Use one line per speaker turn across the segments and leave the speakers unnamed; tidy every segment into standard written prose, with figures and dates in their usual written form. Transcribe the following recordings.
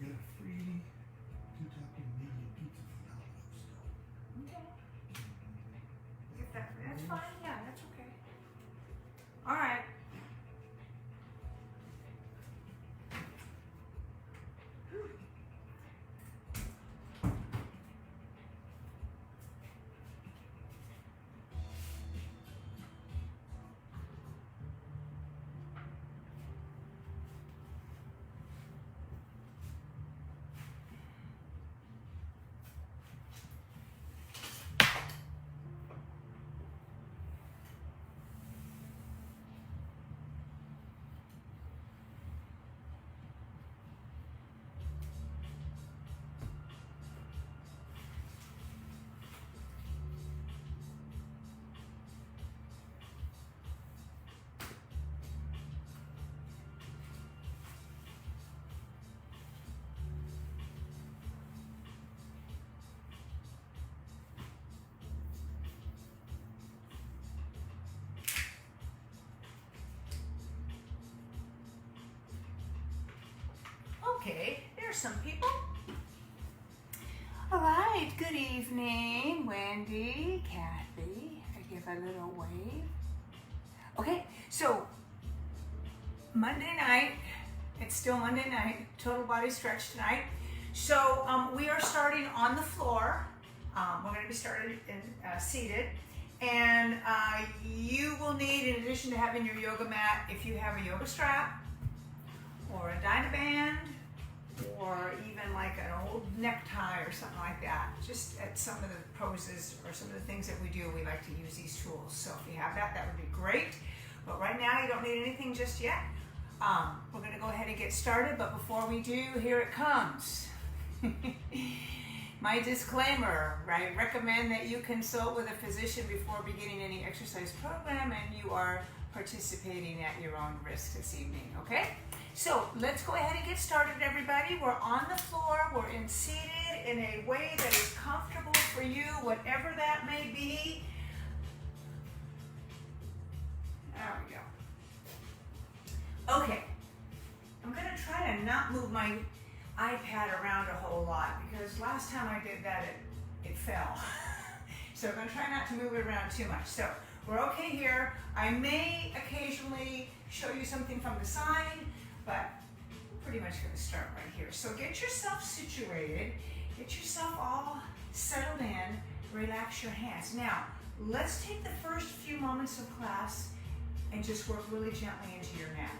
get a free Kentucky medium pizza from Domino's still.
Okay. If that's fine, yeah, that's okay. All right. Okay, there's some people. All right, good evening, Wendy, Kathy. I give a little wave. Okay, so Monday night, it's still Monday night, total body stretch tonight. So we are starting on the floor. We're going to be started seated. And you will need, in addition to having your yoga mat, if you have a yoga strap or a Dynaband, or even like an old necktie or something like that. Just at some of the poses or some of the things that we do, we like to use these tools. So if you have that, that would be great. But right now, you don't need anything just yet. We're gonna go ahead and get started, but before we do, here it comes. My disclaimer, I recommend that you consult with a physician before beginning any exercise program, and you are participating at your own risk this evening, okay? So let's go ahead and get started, everybody. We're on the floor, we're seated in a way that is comfortable for you, whatever that may be. There we go. Okay, I'm gonna try to not move my iPad around a whole lot because last time I did that, it fell. So I'm gonna try not to move it around too much. So we're okay here. I may occasionally show you something from the side, but we're pretty much going to start right here. So get yourself situated, get yourself all settled in, relax your hands. Now, let's take the first few moments of class and just work really gently into your neck.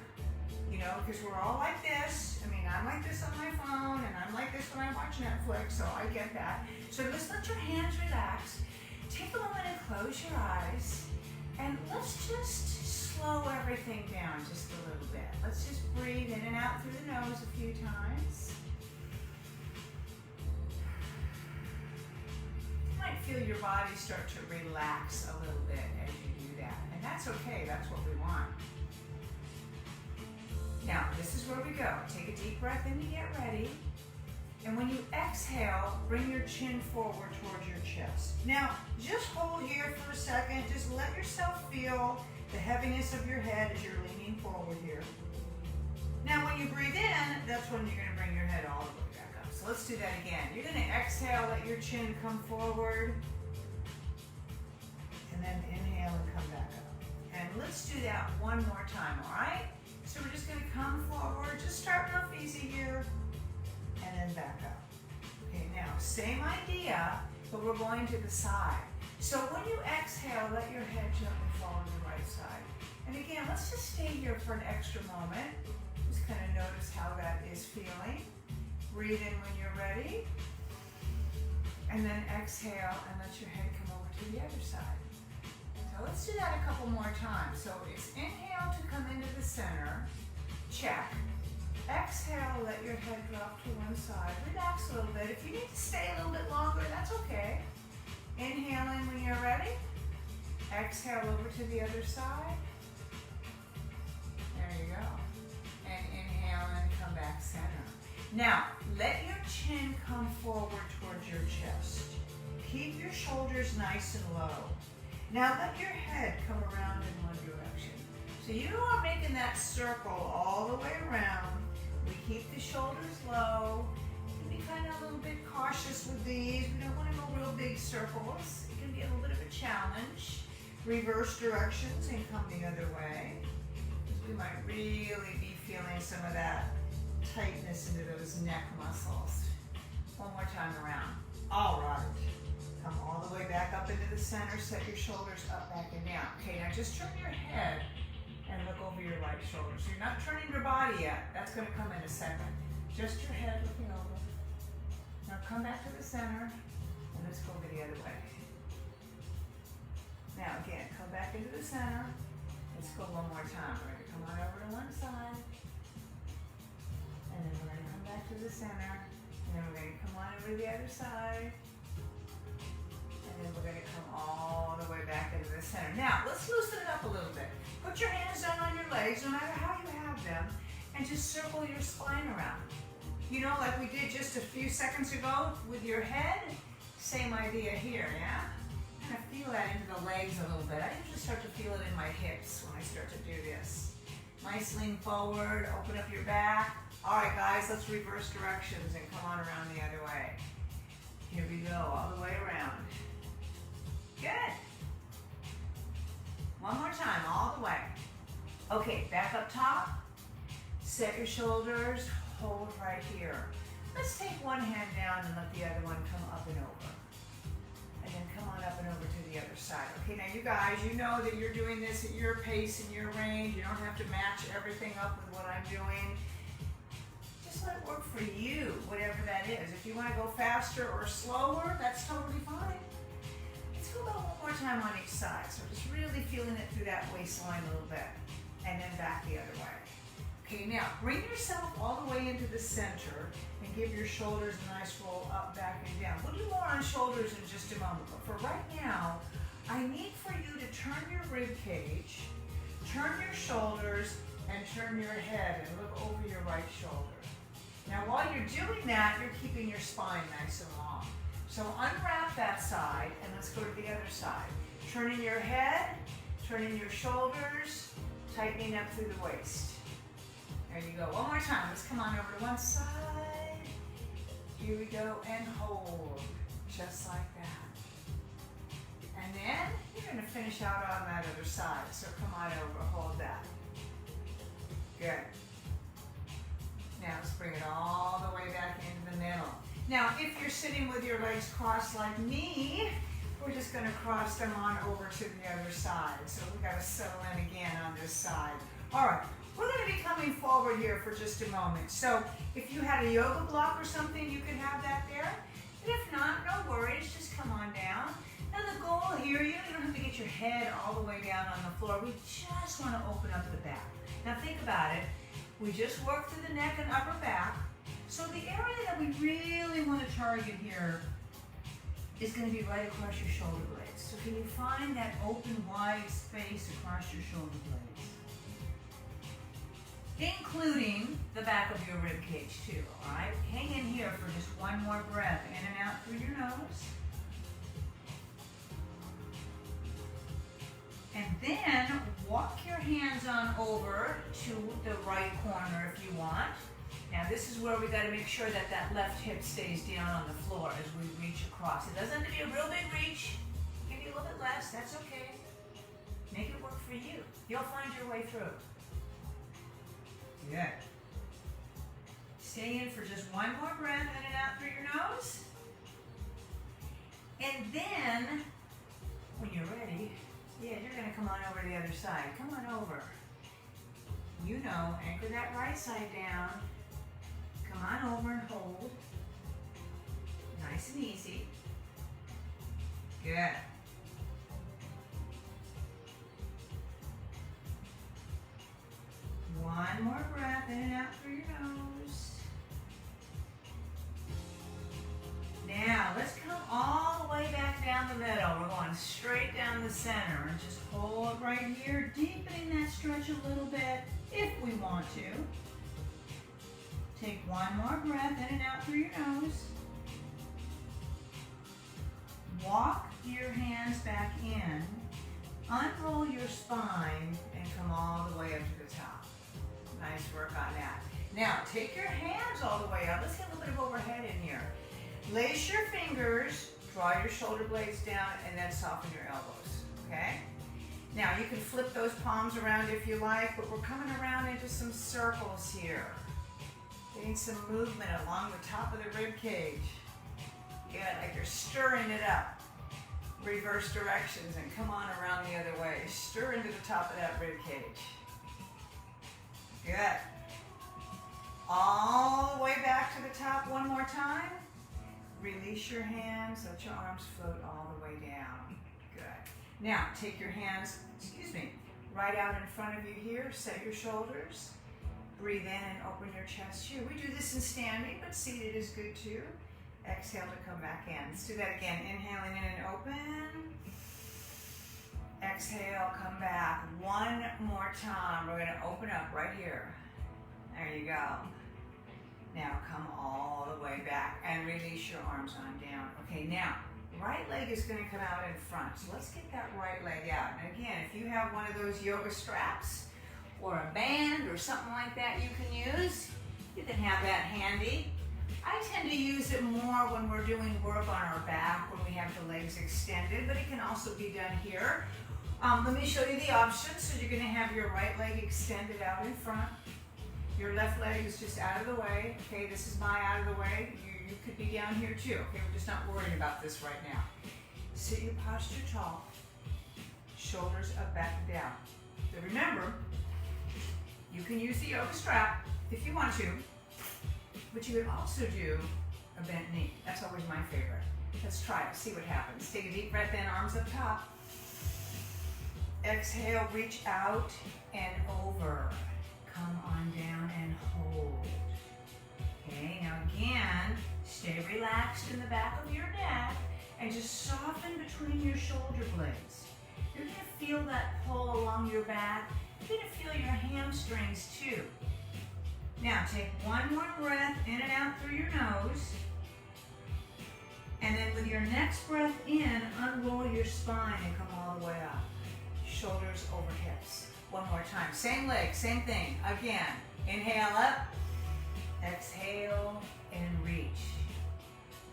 You know, because we're all like this. I mean, I'm like this on my phone, and I'm like this when I watch Netflix, so I get that. So just let your hands relax. Take a moment and close your eyes, and let's just slow everything down just a little bit. Let's just breathe in and out through the nose a few times. You might feel your body start to relax a little bit as you do that. And that's okay, that's what we want. Now, this is where we go. Take a deep breath in to get ready. And when you exhale, bring your chin forward towards your chest. Now, just hold here for a second. Just let yourself feel the heaviness of your head as you're leaning forward here. Now, when you breathe in, that's when you're going to bring your head all the way back up. So let's do that again. You're going to exhale, let your chin come forward, and then inhale and come back up. And let's do that one more time, all right? So we're just going to come forward, just start off easy here, and then back up. Okay, now, same idea, but we're going to the side. So when you exhale, let your head gently fall on the right side. And again, let's just stay here for an extra moment. Just kind of notice how that is feeling. Breathe in when you're ready. And then exhale and let your head come over to the other side. So let's do that a couple more times. So it's inhale to come into the center. Check. Exhale, let your head drop to one side. Relax a little bit. If you need to stay a little bit longer, that's okay. Inhaling when you're ready. Exhale over to the other side. There you go. And inhale and come back center. Now, let your chin come forward towards your chest. Keep your shoulders nice and low. Now let your head come around in one direction. So you are making that circle all the way around. We keep the shoulders low. Be kind of a little bit cautious with these. We don't want to go real big circles. It can be a little bit of a challenge. Reverse directions and come the other way. We might really be feeling some of that tightness into those neck muscles. One more time around. All right. Come all the way back up into the center. Set your shoulders up, back, and down. Okay, now just turn your head and look over your right shoulder. So you're not turning your body yet. That's going to come in a second. Just your head looking over. Now come back to the center, and let's go over the other way. Now again, come back into the center. Let's go one more time. We're going to come on over to one side, and then we're going to come back to the center, and then we're going to come on over to the other side, and then we're going to come all the way back into the center. Now, let's loosen it up a little bit. Put your hands down on your legs, no matter how you have them, and just circle your spine around. You know, like we did just a few seconds ago with your head, same idea here, yeah? Kind of feel that into the legs a little bit. I usually start to feel it in my hips when I start to do this. Nice lean forward, open up your back. All right, guys, let's reverse directions and come on around the other way. Here we go, all the way around. Good. One more time, all the way. Okay, back up top. Set your shoulders. Hold right here. Let's take one hand down and let the other one come up and over. And then come on up and over to the other side. Okay, now you guys, you know that you're doing this at your pace and your range. You don't have to match everything up with what I'm doing. Just let it work for you, whatever that is. If you want to go faster or slower, that's totally fine. Let's go about one more time on each side. So just really feeling it through that waistline a little bit. And then back the other way. Okay, now bring yourself all the way into the center and give your shoulders a nice roll up, back, and down. We'll do more on shoulders in just a moment, but for right now, I need for you to turn your rib cage, turn your shoulders, and turn your head and look over your right shoulder. Now while you're doing that, you're keeping your spine nice and long. So unwrap that side and let's go to the other side. Turning your head, turning your shoulders, tightening up through the waist. There you go. One more time. Let's come on over to one side. Here we go. And hold. Just like that. And then you're going to finish out on that other side. So come on over. Hold that. Good. Now let's bring it all the way back into the middle. Now if you're sitting with your legs crossed like me, we're just going to cross them on over to the other side. So we've got to settle in again on this side. All right. We're going to be coming forward here for just a moment. So if you had a yoga block or something, you could have that there. And if not, no worries, just come on down. And the goal here, you don't have to get your head all the way down on the floor. We just want to open up the back. Now think about it. We just worked through the neck and upper back. So the area that we really want to target here is going to be right across your shoulder blades. So can you find that open, wide space across your shoulder blades? Including the back of your rib cage too, all right? Hang in here for just one more breath, in and out through your nose. And then walk your hands on over to the right corner if you want. Now this is where we got to make sure that that left hip stays down on the floor as we reach across. It doesn't have to be a real big reach. Give you a little bit less, that's okay. Make it work for you. You'll find your way through. Good. Stay in for just one more breath, in and out through your nose. And then, when you're ready, yeah, you're going to come on over to the other side. Come on over. You know, anchor that right side down. Come on over and hold. Nice and easy. Good. One more breath, in and out through your nose. Now, let's come all the way back down the middle. We're going straight down the center and just hold right here, deepening that stretch a little bit if we want to. Take one more breath, in and out through your nose. Walk your hands back in. Unroll your spine and come all the way up to the top. Nice work on that. Now, take your hands all the way up. Let's get a little bit of overhead in here. Lace your fingers, draw your shoulder blades down, and then soften your elbows, okay? Now, you can flip those palms around if you like, but we're coming around into some circles here. Getting some movement along the top of the rib cage. Good, like you're stirring it up. Reverse directions and come on around the other way. Stir into the top of that rib cage. Good. All the way back to the top one more time. Release your hands, let your arms float all the way down. Good. Now, take your hands, right out in front of you here. Set your shoulders. Breathe in and open your chest here. We do this in standing, but seated is good too. Exhale to come back in. Let's do that again. Inhaling in and open. Exhale, come back. One more time. We're going to open up right here. There you go. Now come all the way back and release your arms on down. Okay, now, right leg is going to come out in front. So let's get that right leg out. And again, if you have one of those yoga straps or a band or something like that you can use, you can have that handy. I tend to use it more when we're doing work on our back, when we have the legs extended, but it can also be done here. Let me show you the options. So you're going to have your right leg extended out in front. Your left leg is just out of the way. Okay, this is my out of the way. You could be down here too. Okay, we're just not worrying about this right now. Sit your posture tall. Shoulders up, back, and down. So remember, you can use the yoga strap if you want to, but you could also do a bent knee. That's always my favorite. Let's try it, see what happens. Take a deep breath in, arms up top. Exhale, reach out and over. Come on down and hold. Okay, now again, stay relaxed in the back of your neck and just soften between your shoulder blades. You're going to feel that pull along your back. You're going to feel your hamstrings too. Now take one more breath in and out through your nose. And then with your next breath in, unroll your spine and come all the way up. Shoulders over hips. One more time. Same leg, same thing. Again, inhale up, exhale, and reach.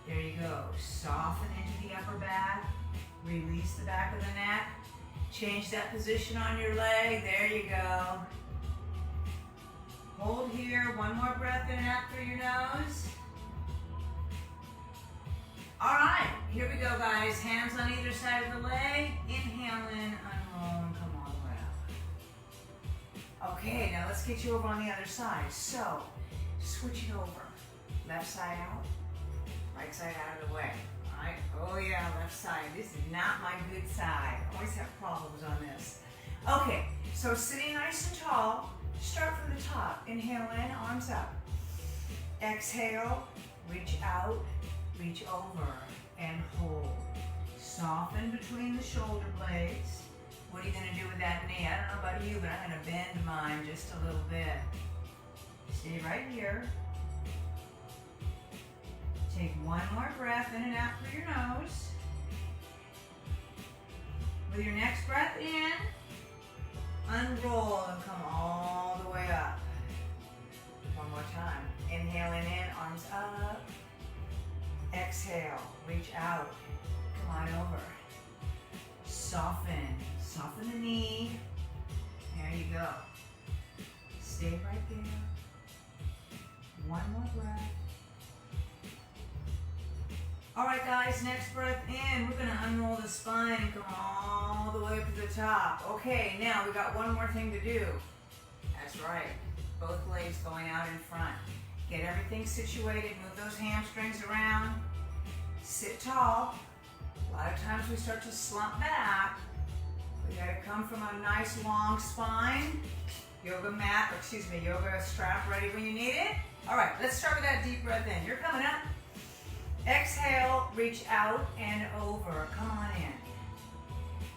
There you go. Soften into the upper back. Release the back of the neck. Change that position on your leg. There you go. Hold here. One more breath in and out through your nose. All right, here we go, guys. Hands on either side of the leg. Inhale in, unroll, and come all the way up. Okay, now let's get you over on the other side. So, switch it over. Left side out, right side out of the way. All right, oh yeah, left side. This is not my good side. I always have problems on this. Okay, so sitting nice and tall, start from the top. Inhale in, arms up. Exhale, reach out, reach over, and hold. Soften between the shoulder blades. What are you going to do with that knee? I don't know about you, but I'm going to bend mine just a little bit. Stay right here. Take one more breath in and out through your nose. With your next breath in, unroll and come all the way up. One more time. Inhaling in, arms up. Exhale, reach out. Come on over. Soften. Soften the knee. There you go. Stay right there. One more breath. All right, guys, next breath in. We're going to unroll the spine and come all the way up to the top. Okay, now we got one more thing to do. That's right. Both legs going out in front. Get everything situated. Move those hamstrings around. Sit tall. A lot of times we start to slump back. We got to come from a nice long spine. Yoga mat, or excuse me, yoga strap ready when you need it. All right, let's start with that deep breath in. You're coming up. Exhale, reach out and over. Come on in.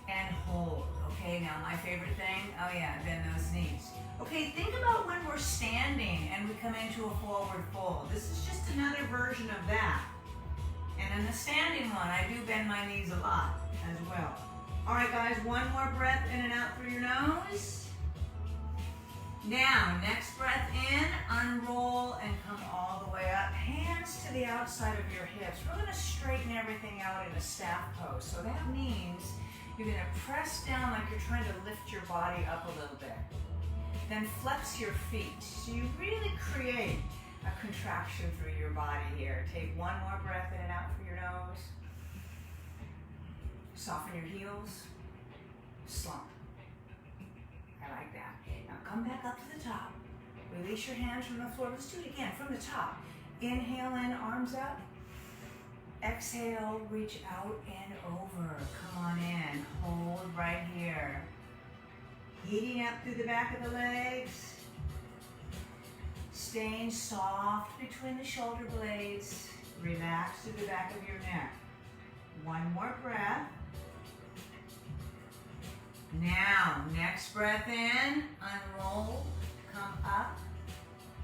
And hold. Okay, now my favorite thing, oh yeah, bend those knees. Okay, think about when we're standing and we come into a forward fold. This is just another version of that. And in the standing one, I do bend my knees a lot as well. All right, guys, one more breath in and out through your nose. Now, next breath in, unroll outside of your hips. We're gonna straighten everything out in a staff pose. So that means you're gonna press down like you're trying to lift your body up a little bit. Then flex your feet. So you really create a contraction through your body here. Take one more breath in and out through your nose. Soften your heels. Slump. I like that. Now come back up to the top. Release your hands from the floor. Let's do it again from the top. Inhale in, arms up. Exhale, reach out and over. Come on in. Hold right here. Heating up through the back of the legs. Staying soft between the shoulder blades. Relax through the back of your neck. One more breath. Now, next breath in, unroll, come up,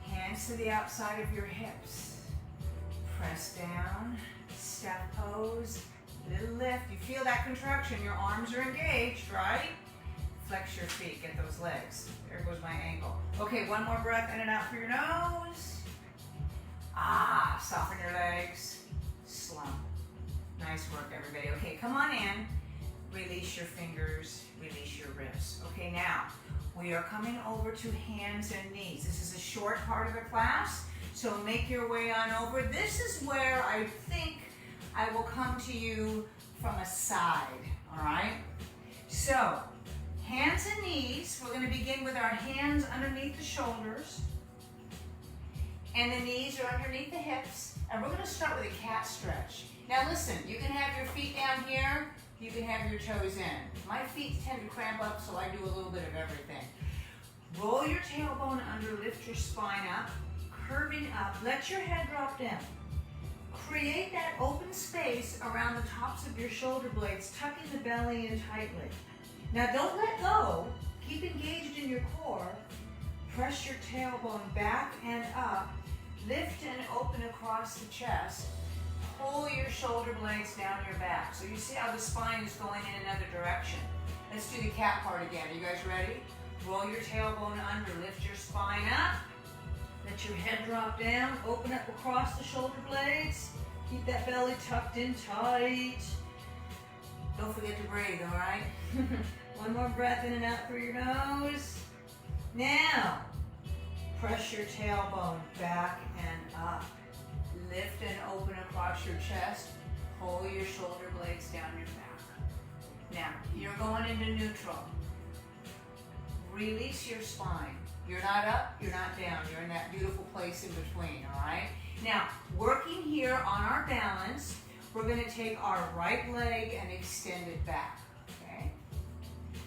hands to the outside of your hips. Press down, step pose, little lift. You feel that contraction, your arms are engaged, right? Flex your feet, get those legs. There goes my ankle. Okay, one more breath in and out through your nose. Soften your legs, slump. Nice work, everybody. Okay, come on in. Release your fingers, release your wrists. Okay, now we are coming over to hands and knees. This is a short part of the class, so make your way on over. This is where I think I will come to you from a side, all right? So, hands and knees. We're going to begin with our hands underneath the shoulders, and the knees are underneath the hips, and we're going to start with a cat stretch. Now listen, you can have your feet down here, you can have your toes in. My feet tend to cramp up, so I do a little bit of everything. Roll your tailbone under, lift your spine up, curving up, let your head drop down. Create that open space around the tops of your shoulder blades, tucking the belly in tightly. Now don't let go, keep engaged in your core, press your tailbone back and up, lift and open across the chest. Pull your shoulder blades down your back. So you see how the spine is going in another direction. Let's do the cat part again. Are you guys ready? Roll your tailbone under, lift your spine up. Let your head drop down, open up across the shoulder blades. Keep that belly tucked in tight. Don't forget to breathe, all right? One more breath in and out through your nose. Now, press your tailbone back and up. Lift and open across your chest. Pull your shoulder blades down your back. Now, you're going into neutral. Release your spine. You're not up, you're not down. You're in that beautiful place in between, all right? Now, working here on our balance, we're going to take our right leg and extend it back, okay?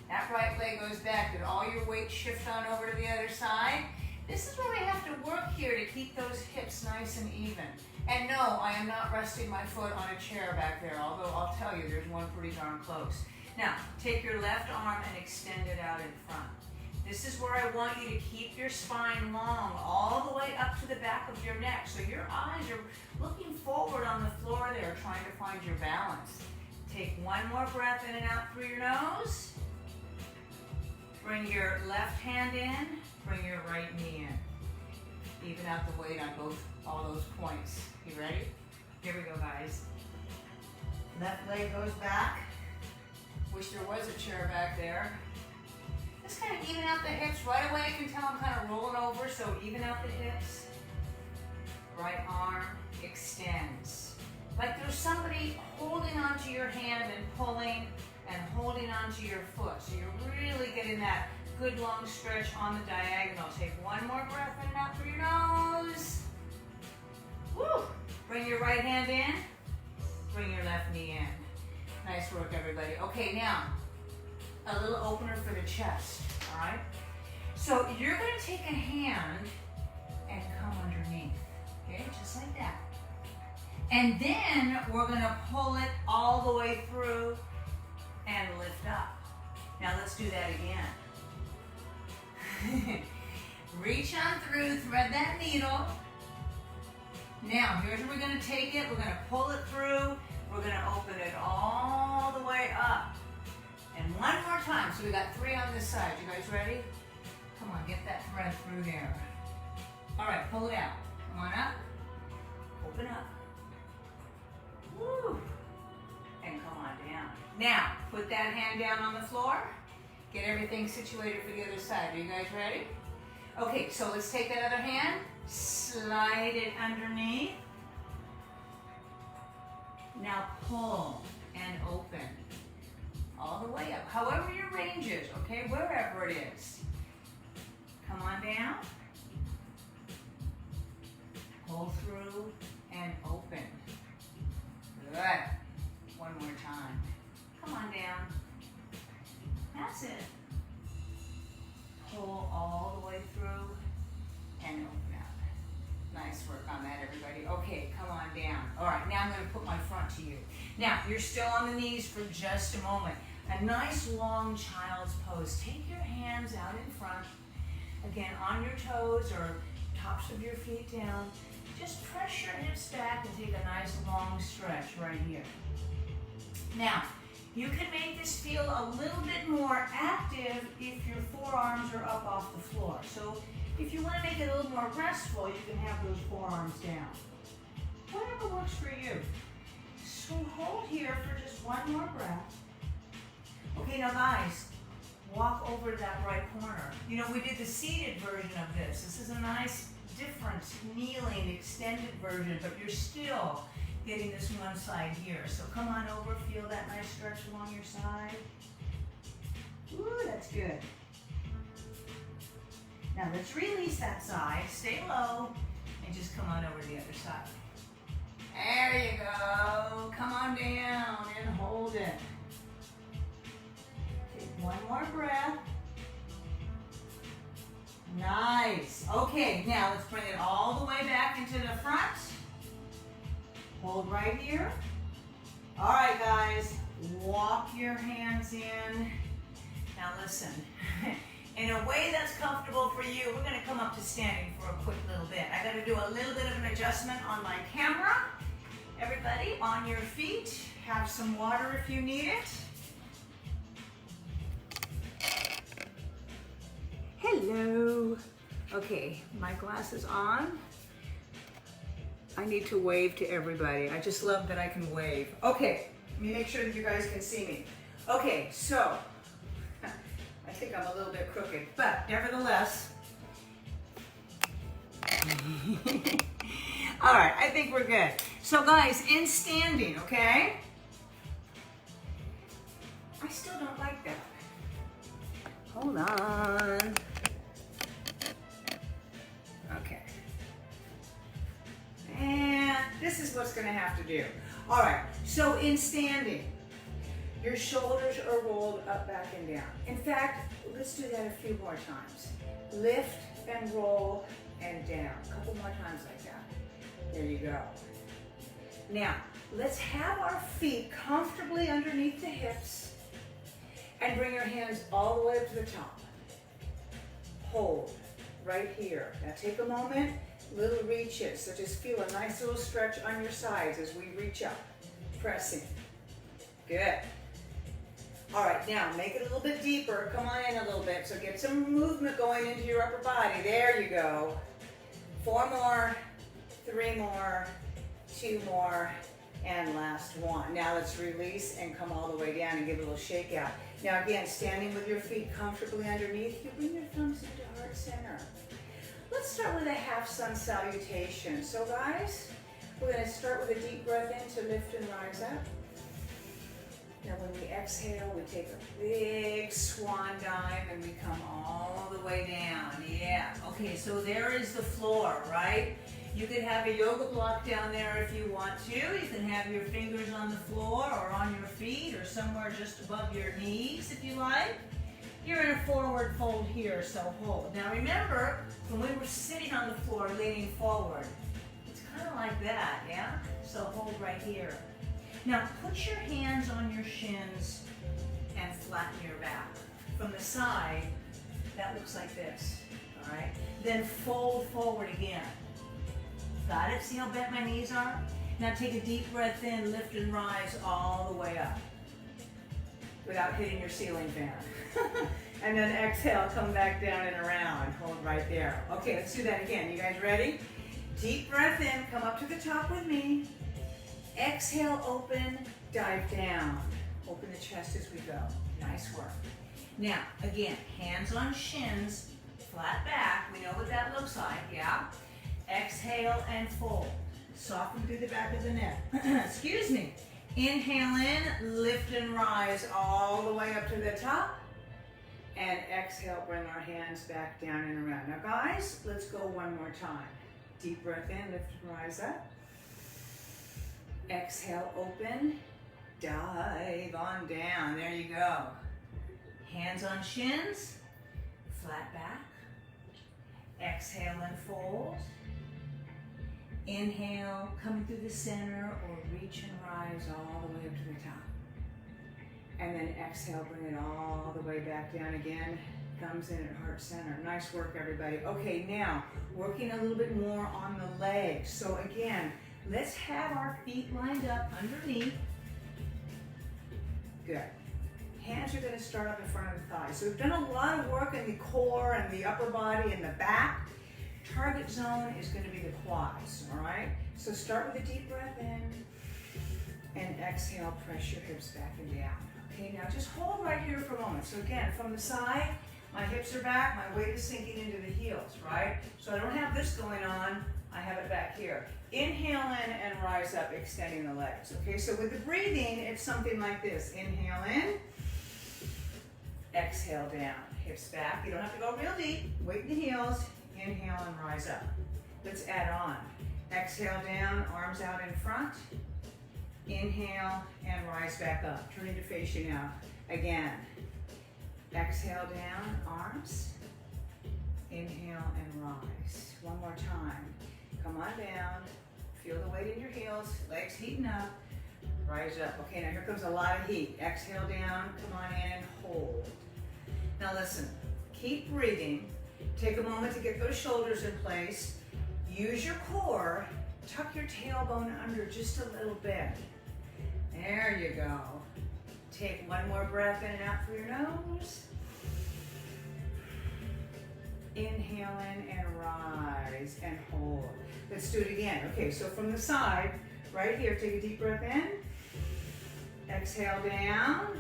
That right leg goes back. Did all your weight shift on over to the other side? This is where we have to work here to keep those hips nice and even. And no, I am not resting my foot on a chair back there, although I'll tell you there's one pretty darn close. Now, take your left arm and extend it out in front. This is where I want you to keep your spine long, all the way up to the back of your neck. So your eyes are looking forward on the floor there, trying to find your balance. Take one more breath in and out through your nose. Bring your left hand in, bring your right knee in. Even out the weight on all those points. You ready? Here we go, guys. Left leg goes back. Wish there was a chair back there. Just kind of even out the hips. Right away, I can tell I'm kind of rolling over, so even out the hips. Right arm extends. Like there's somebody holding onto your hand and pulling and holding onto your foot. So you're really getting that good long stretch on the diagonal. Take one more breath in and out through your nose. Woo! Bring your right hand in. Bring your left knee in. Nice work, everybody. Okay, now, a little opener for the chest, all right? So you're going to take a hand and come underneath, okay? Just like that. And then we're going to pull it all the way through and lift up. Now let's do that again. Reach on through, thread that needle. Now, here's where we're going to take it. We're going to pull it through. We're going to open it all the way up. And one more time. So we got 3 on this side. You guys ready? Come on, get that thread through there. All right, pull it out. Come on up. Open up. Now, put that hand down on the floor. Get everything situated for the other side. Are you guys ready? Okay, so let's take that other hand, slide it underneath. Now pull and open all the way up, however your range is, okay, wherever it is. Come on down, pull through and open. Good. One more time. Come on down. That's it. Pull all the way through and open up. Nice work on that, everybody. Okay, come on down. All right, now I'm going to put my front to you. Now, you're still on the knees for just a moment. A nice long child's pose. Take your hands out in front. Again, on your toes or tops of your feet down. Just press your hips back and take a nice long stretch right here. Now, you can make this feel a little bit more active if your forearms are up off the floor. So if you want to make it a little more restful, you can have those forearms down. Whatever works for you. So hold here for just one more breath. Okay, now guys, walk over to that right corner. You know, we did the seated version of this. This is a nice, different, kneeling, extended version, but you're still getting this one side here. So come on over, feel that nice stretch along your side. Ooh, that's good. Now let's release that side, stay low, and just come on over to the other side. There you go. Come on down and hold it. Take one more breath. Nice. Okay, now let's bring it all the way back into the front. Hold right here. All right, guys, walk your hands in. Now listen, in a way that's comfortable for you, we're gonna come up to standing for a quick little bit. I gotta do a little bit of an adjustment on my camera. Everybody on your feet, have some water if you need it. Hello. Okay, my glasses on. I need to wave to everybody. I just love that I can wave. Okay, let me make sure that you guys can see me. Okay, so, I think I'm a little bit crooked, but nevertheless. All right, I think we're good. So guys, in standing, okay? I still don't like that. Hold on. Okay. And this is what's gonna have to do. All right, so in standing, your shoulders are rolled up, back, and down. In fact, let's do that a few more times. Lift and roll and down. A couple more times like that. There you go. Now, let's have our feet comfortably underneath the hips and bring your hands all the way up to the top. Hold right here. Now take a moment, little reaches. So just feel a nice little stretch on your sides as we reach up, pressing. Good. All right, now make it a little bit deeper. Come on in a little bit. So get some movement going into your upper body. There you go. 4 more, 3 more, 2 more, and last one. Now let's release and come all the way down and give a little shake out. Now again, standing with your feet comfortably underneath, you bring your thumbs into heart center. Let's start with a half sun salutation. So guys, we're gonna start with a deep breath in to lift and rise up. Now when we exhale, we take a big swan dive and we come all the way down. Yeah, okay, so there is the floor, right? You could have a yoga block down there if you want to. You can have your fingers on the floor or on your feet or somewhere just above your knees if you like. You're in a forward fold here, so hold. Now remember, when we were sitting on the floor leaning forward, it's kind of like that, yeah? So hold right here. Now put your hands on your shins and flatten your back. From the side, that looks like this, all right? Then fold forward again. Got it? See how bent my knees are? Now take a deep breath in, lift and rise all the way up without hitting your ceiling fan. And then exhale, come back down and around. Hold right there. Okay, let's do that again. You guys ready? Deep breath in, come up to the top with me. Exhale, open, dive down. Open the chest as we go. Nice work. Now, again, hands on shins, flat back. We know what that looks like, yeah? Exhale and fold. Soften through the back of the neck. Excuse me. Inhale in, lift and rise all the way up to the top. And exhale, bring our hands back down and around. Now guys, let's go one more time. Deep breath in, lift and rise up. Exhale, open, dive on down. There you go. Hands on shins, flat back. Exhale and fold. Inhale, coming through the center or reach and rise all the way up to the top. And then exhale, bring it all the way back down again. Thumbs in at heart center. Nice work, everybody. Okay, now, working a little bit more on the legs. So again, let's have our feet lined up underneath. Good. Hands are gonna start up in front of the thighs. So we've done a lot of work in the core and the upper body and the back. Target zone is gonna be the quads, all right? So start with a deep breath in and exhale, press your hips back and down. Okay, now just hold right here for a moment. So again, from the side, my hips are back, my weight is sinking into the heels, right? So I don't have this going on, I have it back here. Inhale in and rise up, extending the legs. Okay, so with the breathing, it's something like this. Inhale in, exhale down, hips back. You don't have to go real deep, weight in the heels, inhale and rise up. Let's add on. Exhale down, arms out in front. Inhale and rise back up. Turning to face you now. Again. Exhale down, arms. Inhale and rise. One more time. Come on down. Feel the weight in your heels. Legs heating up. Rise up. Okay, now here comes a lot of heat. Exhale down, come on in and hold. Now listen, keep breathing. Take a moment to get those shoulders in place. Use your core. Tuck your tailbone under just a little bit. There you go. Take one more breath in and out through your nose. Inhale in and rise and hold. Let's do it again. Okay, so from the side, right here, take a deep breath in. Exhale down.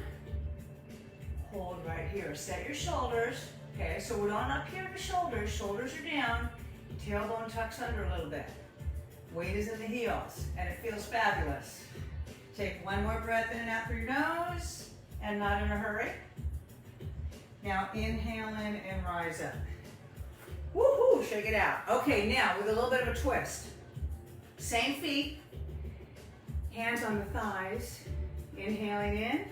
Hold right here. Set your shoulders. Okay, so we're not up here at the shoulders. Shoulders are down. Tailbone tucks under a little bit. Weight is in the heels, and it feels fabulous. Take one more breath in and out through your nose, and not in a hurry. Now inhale in and rise up. Woohoo, shake it out. Okay, now with a little bit of a twist. Same feet, hands on the thighs, inhaling in,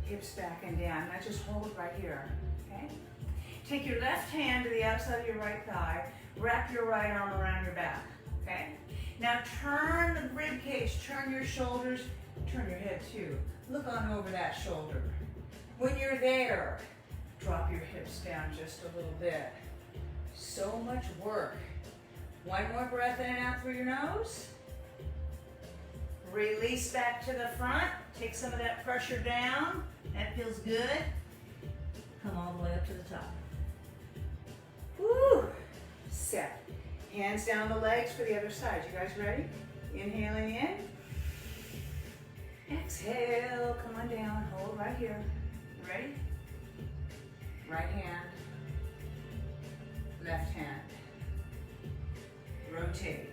hips back and down. Now just hold right here, okay? Take your left hand to the outside of your right thigh, wrap your right arm around your back, okay? Now turn the rib cage, turn your shoulders, turn your head too. Look on over that shoulder. When you're there, drop your hips down just a little bit. So much work. One more breath in and out through your nose. Release back to the front. Take some of that pressure down. That feels good. Come all the way up to the top. Woo! Set. Hands down the legs for the other side. You guys ready? Inhaling in. Exhale. Come on down. Hold right here. Ready? Right hand. Left hand. Rotate.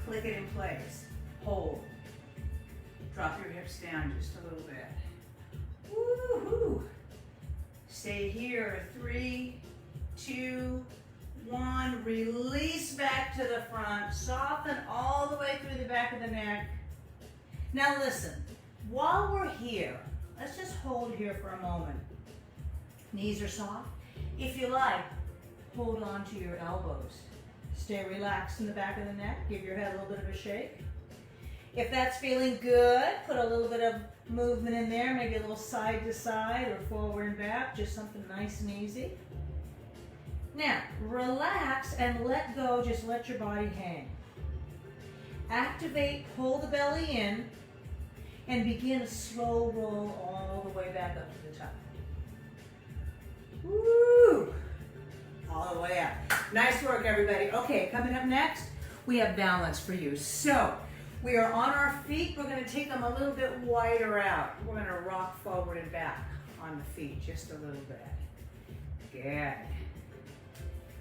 Click it in place. Hold. Drop your hips down just a little bit. Woo-hoo. Stay here. 3, 2, 1. Release back to the front. Soften all the way through the back of the neck. Now listen, while we're here, let's just hold here for a moment. Knees are soft. If you like, hold on to your elbows. Stay relaxed in the back of the neck. Give your head a little bit of a shake. If that's feeling good, put a little bit of movement in there, maybe a little side to side or forward and back, just something nice and easy. Now, relax and let go, just let your body hang. Activate, pull the belly in, and begin a slow roll all the way back up to the top. Woo! All the way up. Nice work, everybody. Okay, coming up next, we have balance for you. So, We are on our feet. We're going to take them a little bit wider out. We're going to rock forward and back on the feet just a little bit. Good.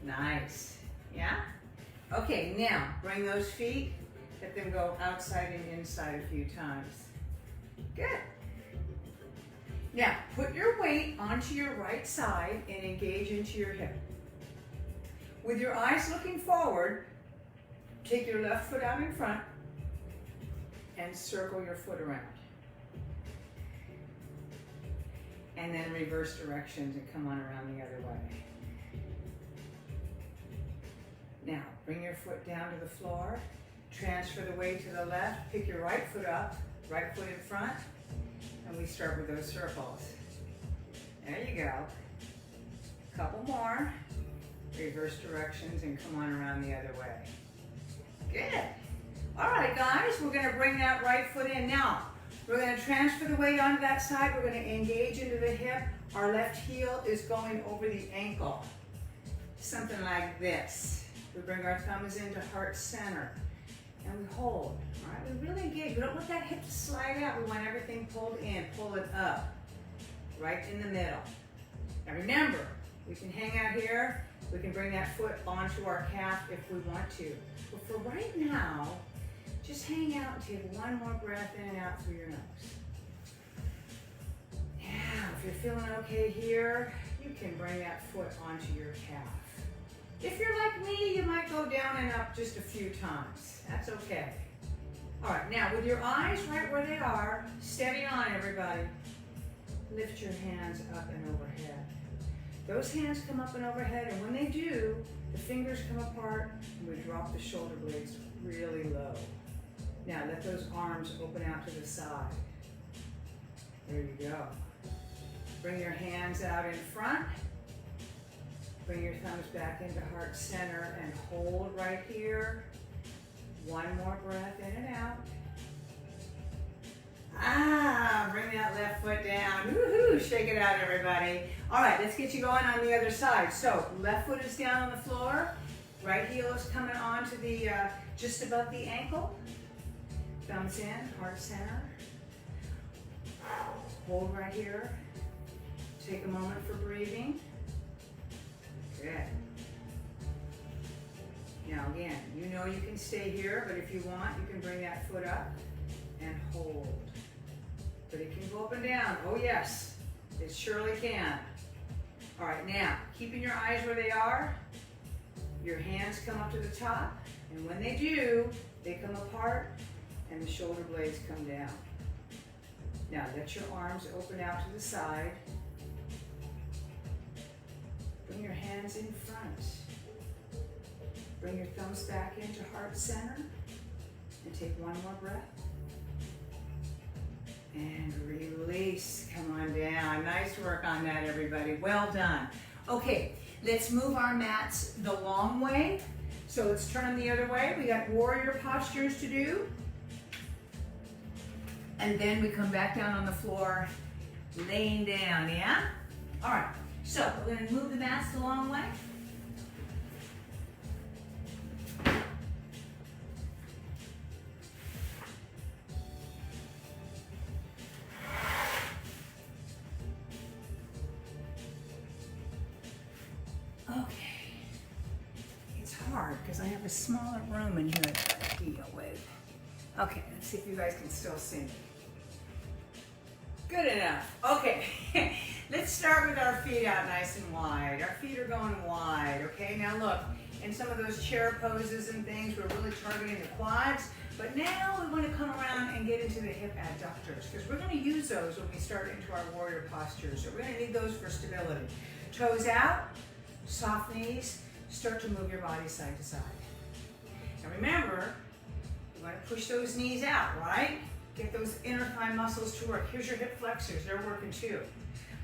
Nice. Yeah? Okay, now bring those feet, let them go outside and inside a few times. Good. Now, put your weight onto your right side and engage into your hip. With your eyes looking forward, take your left foot out in front and circle your foot around. And then reverse directions and come on around the other way. Now, bring your foot down to the floor, transfer the weight to the left, pick your right foot up, right foot in front, and we start with those circles. There you go. Couple more. Reverse directions and come on around the other way. Good. All right, guys, we're going to bring that right foot in. Now, we're going to transfer the weight onto that side. We're going to engage into the hip. Our left heel is going over the ankle. Something like this. We bring our thumbs into heart center and we hold. All right, we really engage. We don't want that hip to slide out. We want everything pulled in, pull it up, right in the middle. Now remember, we can hang out here. We can bring that foot onto our calf if we want to. But for right now, just hang out and take one more breath in and out through your nose. Now, if you're feeling okay here, you can bring that foot onto your calf. If you're like me, you might go down and up just a few times. That's okay. All right, now with your eyes right where they are, steady on everybody. Lift your hands up and overhead. Those hands come up and overhead, and when they do, the fingers come apart and we drop the shoulder blades really low. Now let those arms open out to the side. There you go. Bring your hands out in front. Bring your thumbs back into heart center and hold right here. One more breath in and out. Bring that left foot down. Woohoo, shake it out, everybody. All right, let's get you going on the other side. So, left foot is down on the floor. Right heel is coming on to the, just above the ankle. Thumbs in, heart center. Hold right here. Take a moment for breathing. Good. Now again, you know you can stay here, but if you want, you can bring that foot up and hold. But it can go up and down. Oh yes, it surely can. All right, now, keeping your eyes where they are, your hands come up to the top, and when they do, they come apart and the shoulder blades come down. Now let your arms open out to the side. Bring your hands in front. Bring your thumbs back into heart center and take one more breath. And release, come on down. Nice work on that, everybody. Well done. Okay, let's move our mats the long way. So let's turn them the other way. We got warrior postures to do. And then we come back down on the floor, laying down, yeah? All right, so we're gonna move the mats the long way. Okay, it's hard because I have a smaller room in here to deal with. Okay, let's see if you guys can still see me. Good enough. Okay, let's start with our feet out nice and wide. Our feet are going wide, okay? Now look, in some of those chair poses and things, we're really targeting the quads, but now we want to come around and get into the hip adductors because we're going to use those when we start into our warrior postures. So we're going to need those for stability. Toes out, soft knees, start to move your body side to side. Now remember, you want to push those knees out, right? Get those inner thigh muscles to work. Here's your hip flexors, they're working too.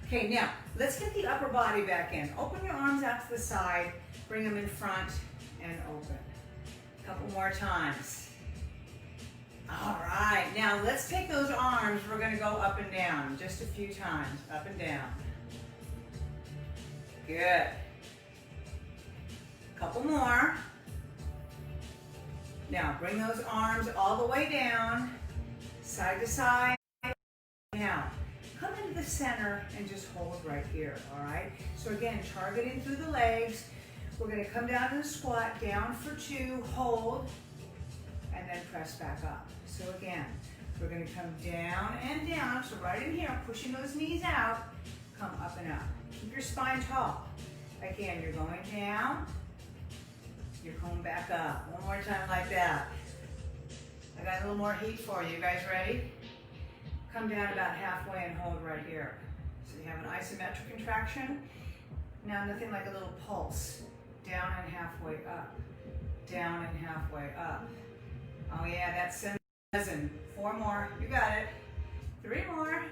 Okay, now, let's get the upper body back in. Open your arms out to the side, bring them in front and open. A couple more times. All right, now let's take those arms, we're gonna go up and down, just a few times, up and down. Good. Couple more. Now bring those arms all the way down, side to side. Now, come into the center and just hold right here, all right? So again, targeting through the legs. We're gonna come down to the squat, down for 2, hold, and then press back up. So again, we're gonna come down and down, so right in here, pushing those knees out, come up and up. Keep your spine tall. Again, you're going down, you're coming back up. One more time like that. I got a little more heat for you. You guys ready? Come down about halfway and hold right here. So you have an isometric contraction. Now nothing like a little pulse. Down and halfway up. Down and halfway up. Oh yeah, that's 7. 4 more. You got it. 3 more.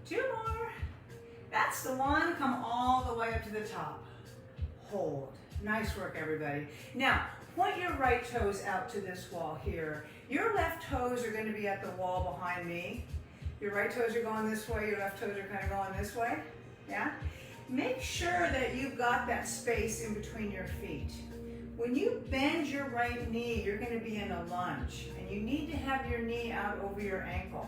2 more. That's the one. Come all the way up to the top. Hold. Nice work, everybody. Now, point your right toes out to this wall here. Your left toes are going to be at the wall behind me. Your right toes are going this way, your left toes are kind of going this way. Yeah? Make sure that you've got that space in between your feet. When you bend your right knee, you're going to be in a lunge, and you need to have your knee out over your ankle.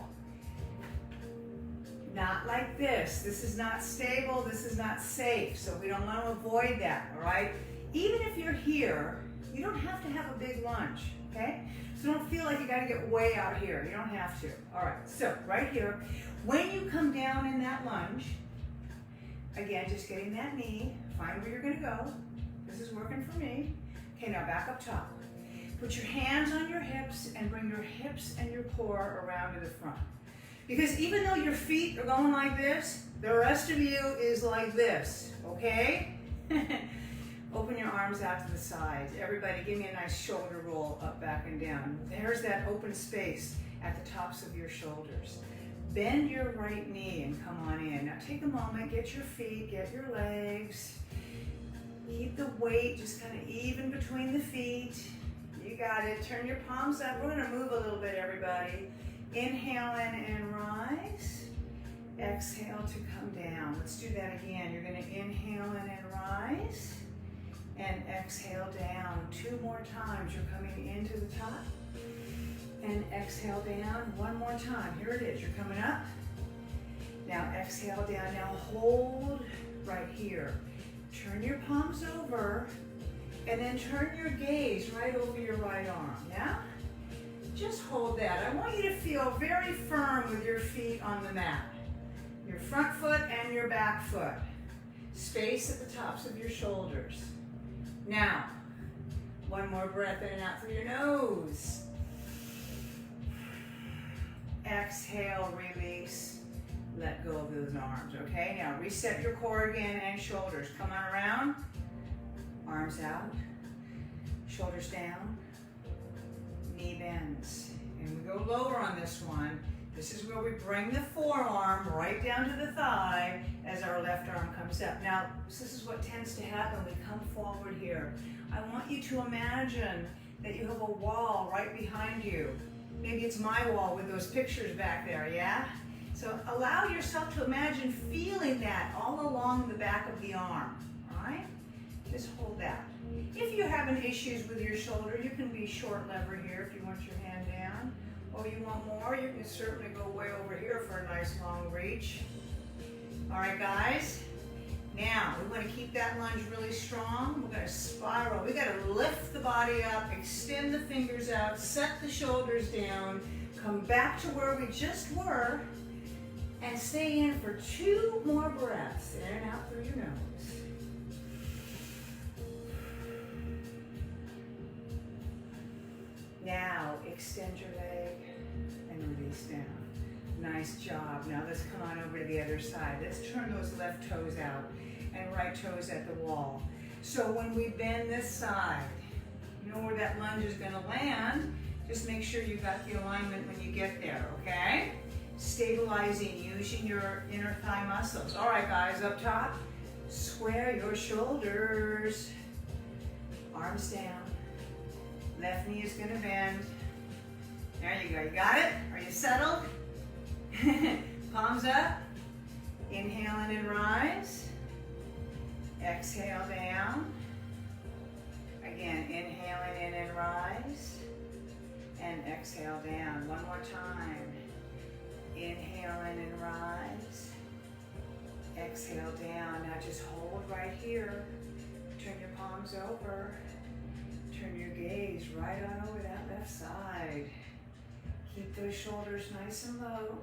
Not like this. This is not stable, this is not safe, so we don't want to avoid that, all right? Even if you're here, you don't have to have a big lunge, okay? So don't feel like you gotta get way out here. You don't have to. All right, so right here, when you come down in that lunge, again, just getting that knee, find where you're gonna go. This is working for me. Okay, now back up top. Put your hands on your hips and bring your hips and your core around to the front. Because even though your feet are going like this, the rest of you is like this, okay? Open your arms out to the sides. Everybody, give me a nice shoulder roll up, back, and down. There's that open space at the tops of your shoulders. Bend your right knee and come on in. Now take a moment, get your feet, get your legs. Keep the weight just kind of even between the feet. You got it. Turn your palms up. We're gonna move a little bit, everybody. Inhale in and rise. Exhale to come down. Let's do that again. You're gonna inhale in and rise. And exhale down. 2 more times. You're coming into the top. And exhale down. 1 more time. Here it is. You're coming up. Now exhale down. Now hold right here. Turn your palms over. And then turn your gaze right over your right arm. Yeah? Just hold that. I want you to feel very firm with your feet on the mat. Your front foot and your back foot. Space at the tops of your shoulders. Now, 1 more breath in and out through your nose. Exhale, release. Let go of those arms, okay? Now reset your core again and shoulders. Come on around. Arms out. Shoulders down. Knee bends. And we go lower on this one. This is where we bring the forearm right down to the thigh as our left arm comes up. Now, this is what tends to happen. We come forward here. I want you to imagine that you have a wall right behind you. Maybe it's my wall with those pictures back there, yeah? So allow yourself to imagine feeling that all along the back of the arm, all right? Just hold that. If you're having issues with your shoulder, you can be short lever here if you want your hand down. Or you want more, you can certainly go way over here for a nice long reach. All right, guys. Now, we want to keep that lunge really strong. We're going to spiral. We got to lift the body up, extend the fingers out, set the shoulders down, come back to where we just were, and stay in for 2 more breaths. In and out through your nose. Now, extend your leg and release down. Nice job. Now let's come on over to the other side. Let's turn those left toes out and right toes at the wall. So when we bend this side, you know where that lunge is going to land. Just make sure you got the alignment when you get there, okay? Stabilizing, using your inner thigh muscles. All right, guys, up top, square your shoulders. Arms down. Left knee is going to bend. There you go. You got it? Are you settled? Palms up. Inhale in and rise. Exhale down. Again, inhaling in and rise. rise. And exhale down. One more time. Inhale in and rise. Exhale down. Now just hold right here. Turn your palms over. Turn your gaze right on over that left side. Keep those shoulders nice and low.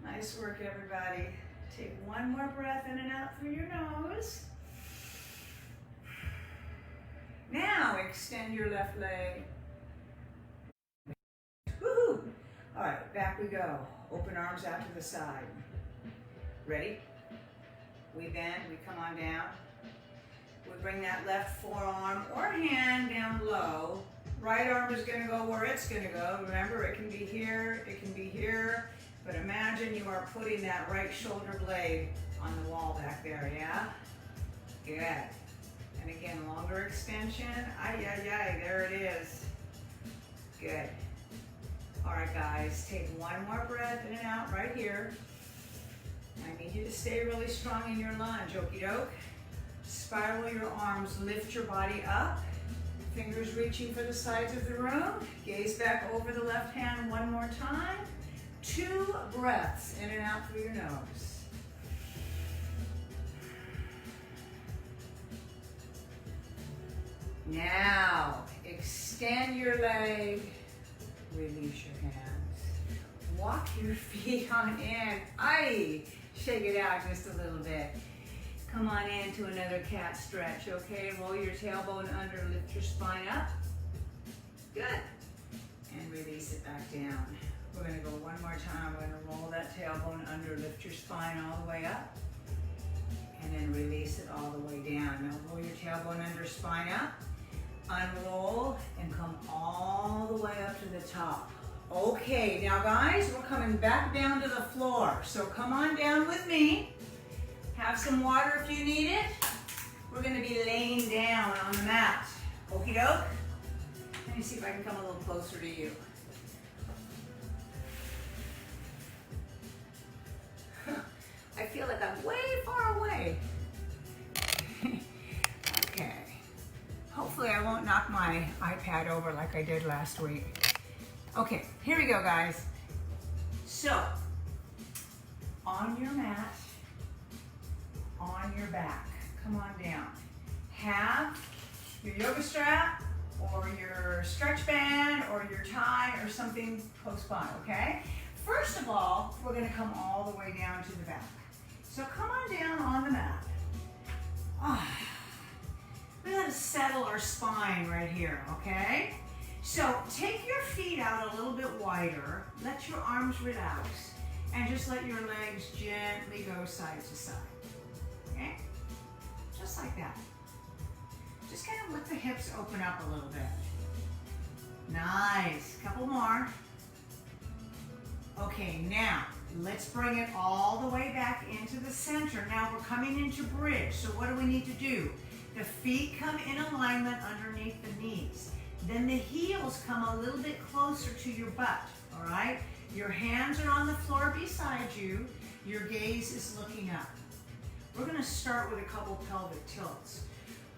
Nice work, everybody. Take one more breath in and out through your nose. Now extend your left leg. Woohoo! All right, back we go. Open arms out to the side. Ready? We bend, we come on down. We bring that left forearm or hand down low. Right arm is gonna go where it's gonna go. Remember, it can be here, it can be here, but imagine you are putting that right shoulder blade on the wall back there, yeah? Good. And again, longer extension. Ay, ay, ay, there it is. Good. All right, guys, take one more breath in and out right here. I need you to stay really strong in your lunge, okie doke. Spiral your arms, lift your body up. Fingers reaching for the sides of the room. Gaze back over the left hand one more time. 2 breaths in and out through your nose. Now, extend your leg, release your hands. Walk your feet on in. Aye, shake it out just a little bit. Come on into another cat stretch, okay? Roll your tailbone under, lift your spine up. Good. And release it back down. We're gonna go one more time. We're gonna roll that tailbone under, lift your spine all the way up. And then release it all the way down. Now roll your tailbone under, spine up. Unroll and come all the way up to the top. Okay, now guys, we're coming back down to the floor. So come on down with me. Have some water if you need it. We're gonna be laying down on the mat. Okie doke. Let me see if I can come a little closer to you. I feel like I'm way far away. Okay. Hopefully I won't knock my iPad over like I did last week. Okay, here we go, guys. So, on your mat, on your back, come on down. Have your yoga strap or your stretch band or your tie or something close by, okay? First of all, we're gonna come all the way down to the back. So come on down on the mat. We gotta settle our spine right here, okay? So take your feet out a little bit wider, let your arms relax, and just let your legs gently go side to side, okay? Just like that. Just kind of let the hips open up a little bit. Nice, couple more. Okay, now, let's bring it all the way back into the center. Now we're coming into bridge, so what do we need to do? The feet come in alignment underneath the knees. Then the heels come a little bit closer to your butt, all right? Your hands are on the floor beside you. Your gaze is looking up. We're gonna start with a couple pelvic tilts.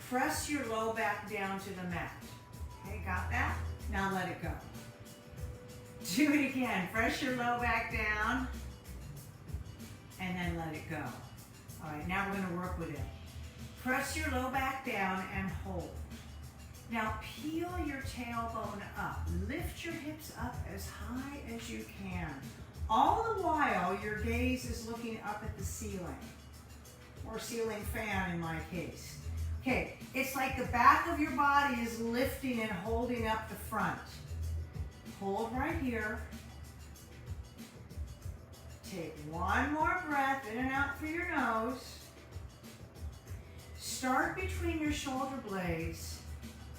Press your low back down to the mat. Okay, got that? Now let it go. Do it again. Press your low back down and then let it go. All right, now we're gonna work with it. Press your low back down and hold. Now peel your tailbone up. Lift your hips up as high as you can. All the while, your gaze is looking up at the ceiling, or ceiling fan in my case. Okay, it's like the back of your body is lifting and holding up the front. Hold right here. Take one more breath in and out through your nose. Start between your shoulder blades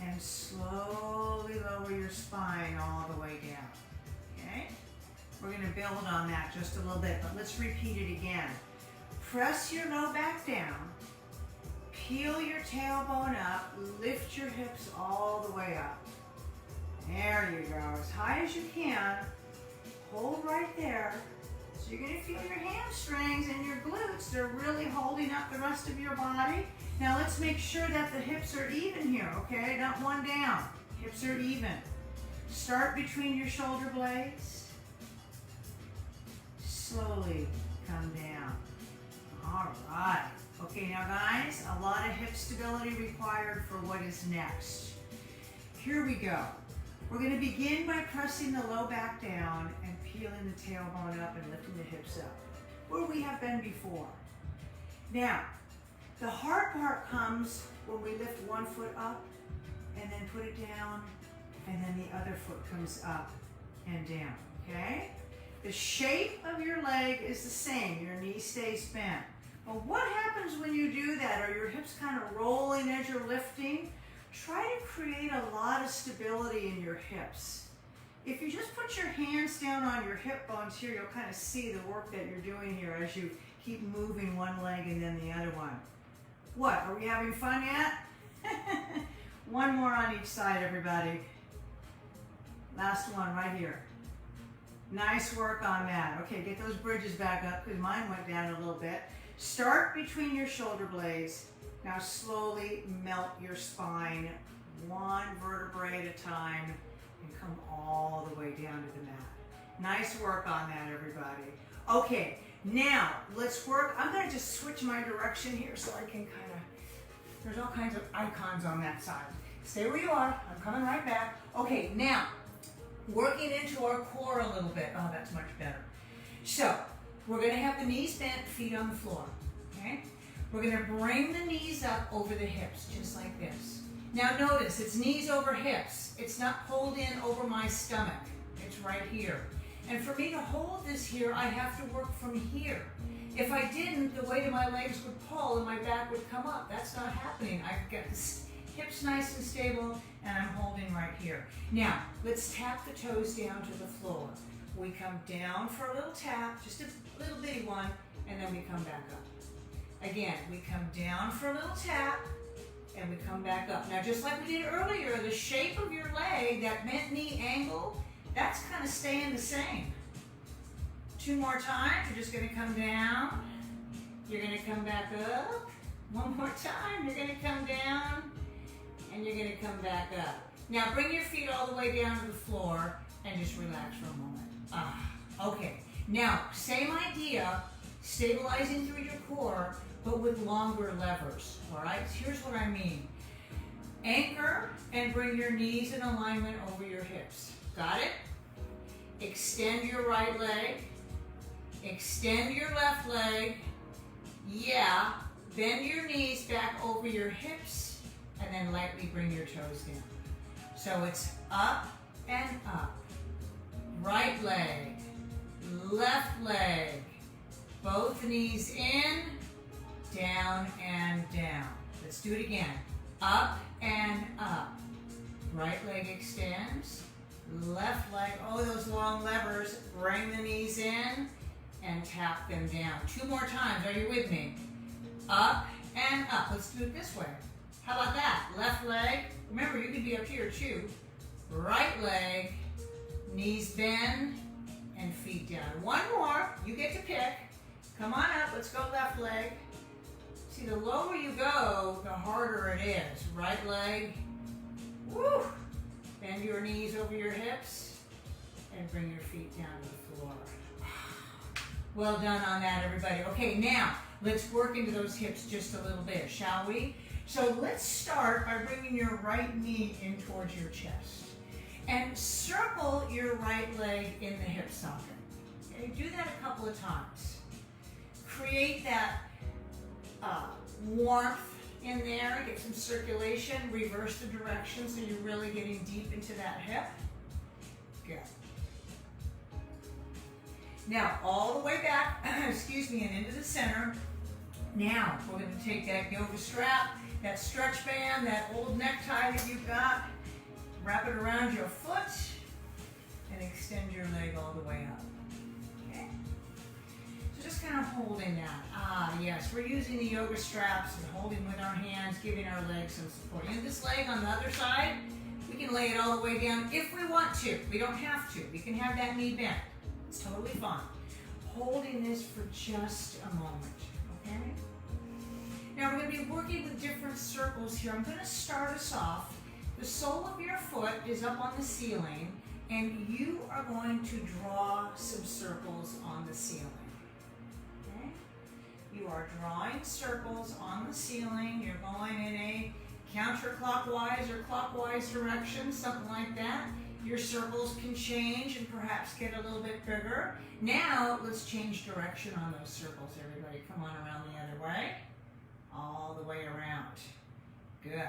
and slowly lower your spine all the way down, okay? We're gonna build on that just a little bit, but let's repeat it again. Press your low back down, peel your tailbone up, lift your hips all the way up. There you go, as high as you can. Hold right there. So you're gonna feel your hamstrings and your glutes. They're really holding up the rest of your body. Now let's make sure that the hips are even here, okay? Not one down. Hips are even. Start between your shoulder blades. Slowly come down. All right. Okay, now guys, a lot of hip stability required for what is next. Here we go. We're going to begin by pressing the low back down and peeling the tailbone up and lifting the hips up, where we have been before. Now, the hard part comes when we lift one foot up and then put it down, and then the other foot comes up and down, okay? The shape of your leg is the same. Your knee stays bent. But what happens when you do that? Are your hips kind of rolling as you're lifting? Try to create a lot of stability in your hips. If you just put your hands down on your hip bones here, you'll kind of see the work that you're doing here as you keep moving one leg and then the other one. What, are we having fun yet? One more on each side, everybody. Last one right here. Nice work on that. Okay, get those bridges back up because mine went down a little bit. Start between your shoulder blades. Now slowly melt your spine, one vertebrae at a time, and come all the way down to the mat. Nice work on that, everybody. Okay, now let's work. I'm going to just switch my direction here so I can kind of, there's all kinds of icons on that side. Stay where you are. I'm coming right back. Okay, now, working into our core a little bit. Oh, that's much better. So, we're going to have the knees bent, feet on the floor, okay? We're going to bring the knees up over the hips, just like this. Now notice, it's knees over hips. It's not pulled in over my stomach. It's right here. And for me to hold this here, I have to work from here. If I didn't, the weight of my legs would pull and my back would come up. That's not happening. I've got the hips nice and stable, and I'm holding right here. Now, let's tap the toes down to the floor. We come down for a little tap, just a little bitty one, and then we come back up. Again, we come down for a little tap, and we come back up. Now, just like we did earlier, the shape of your leg, that bent knee angle, that's kind of staying the same. Two more times, you're just gonna come down, you're gonna come back up. One more time, you're gonna come down, and you're gonna come back up. Now, bring your feet all the way down to the floor, and just relax for a moment. Okay, now, same idea, stabilizing through your core, but with longer levers, all right? Here's what I mean. Anchor and bring your knees in alignment over your hips. Got it? Extend your right leg. Extend your left leg. Yeah. Bend your knees back over your hips, and then lightly bring your toes down. So it's up and up. Right leg, left leg, both knees in, down and down. Let's do it again. Up and up. Right leg extends, left leg, oh, those long levers, bring the knees in and tap them down. Two more times, are you with me? Up and up. Let's do it this way. How about that? Left leg, remember you could be up here too. Right leg, knees bend, and feet down. One more, you get to pick. Come on up, let's go left leg. See, the lower you go, the harder it is. Right leg, woo! Bend your knees over your hips, and bring your feet down to the floor. Well done on that, everybody. Okay, now, let's work into those hips just a little bit, shall we? So let's start by bringing your right knee in towards your chest. And circle your right leg in the hip socket. Okay, do that a couple of times. Create that warmth in there, get some circulation, reverse the direction so you're really getting deep into that hip. Good. Now, all the way back, excuse me, and into the center. Now, we're going to take that yoga strap, that stretch band, that old necktie that you've got, wrap it around your foot, and extend your leg all the way up. Okay? So just kind of holding that. Yes, we're using the yoga straps and holding with our hands, giving our legs some support. And this leg on the other side, we can lay it all the way down if we want to. We don't have to. We can have that knee bent. It's totally fine. Holding this for just a moment, okay? Now we're going to be working with different circles here. I'm going to start us off the sole of your foot is up on the ceiling, and you are going to draw some circles on the ceiling. Okay? You are drawing circles on the ceiling. You're going in a counterclockwise or clockwise direction, something like that. Your circles can change and perhaps get a little bit bigger. Now, let's change direction on those circles, everybody. Come on around the other way. All the way around. Good.